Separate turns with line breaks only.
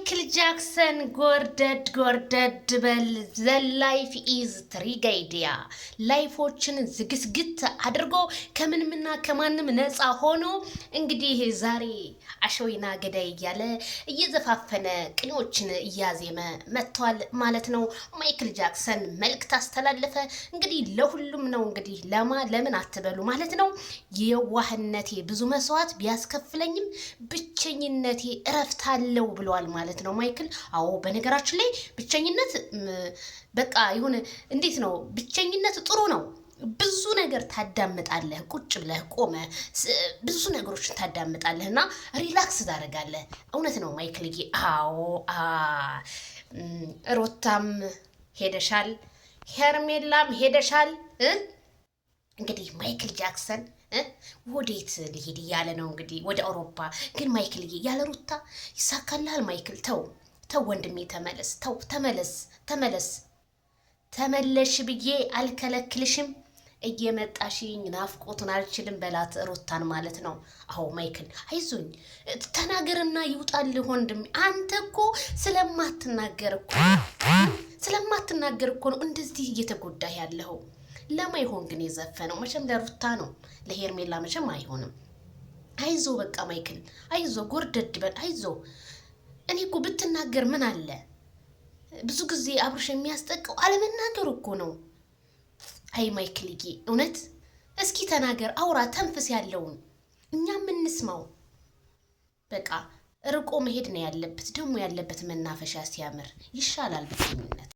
ማይክል ጃክሰን ጎርደድ በል ዘ ላይፍ ኢዝ ትሪጋይዲያ ላይፎችን ዝግስግት አድርጎ ከምንምና ከማንም ነፃ ሆኖ እንግዲህ ዛሬ አሸዊና ገዳይ እያለ እየዘፋፈነ ቅኔዎችን እያዜመ መጥቷል ማለት ነው። ማይክል ጃክሰን መልእክት አስተላለፈ። እንግዲህ ለሁሉም ነው እንግዲህ ለምን አትበሉ ማለት ነው። የዋህነቴ ብዙ መስዋዕት ቢያስከፍለኝም ብቸኝነቴ እረፍት አለው ብሏል ማለት ነው ማይክል። አዎ በነገራችን ላይ ብቸኝነት በቃ ይሁን እንዴት ነው ብቸኝነት ጥሩ ነው። ብዙ ነገር ታዳምጣለህ፣ ቁጭ ብለህ ቆመ ብዙ ነገሮችን ታዳምጣለህ እና ሪላክስ ታደርጋለህ። እውነት ነው ማይክልዬ። አዎ ሩታም ሄደሻል፣ ሄርሜላም ሄደሻል። እንግዲህ ማይክል ጃክሰን ወዴት ሊሄድ እያለ ነው እንግዲህ ወደ አውሮፓ። ግን ማይክልዬ ያለ ሩታ ይሳካልሃል? ማይክል ተው ወንድሜ ተመለስ፣ ተመለስ ተመለሽ ብዬ አልከለክልሽም። እየመጣሽኝ ናፍቆቱን አልችልም በላት ሩታን ማለት ነው። አዎ ማይክል አይዞኝ ተናገርና ይውጣልህ ወንድሜ። አንተ እኮ ስለማትናገር እኮ ነው እንደዚህ እየተጎዳህ ያለኸው። ለማይሆን ግን የዘፈነው መቼም ለሩታ ነው፣ ለሄርሜላ መቼም አይሆንም። አይዞ በቃ ማይክል አይዞ፣ ጎርደድ በል አይዞ። እኔ እኮ ብትናገር ምን አለ? ብዙ ጊዜ አብርሽ የሚያስጠቀው አለመናገር እኮ ነው። አይ ማይክልዬ እውነት እስኪ ተናገር፣ አውራ፣ ተንፍስ፣ ያለውን እኛም እንስማው። በቃ ርቆ መሄድ ነው ያለበት። ደግሞ ያለበት መናፈሻ ሲያምር ይሻላል ብቸኝነት።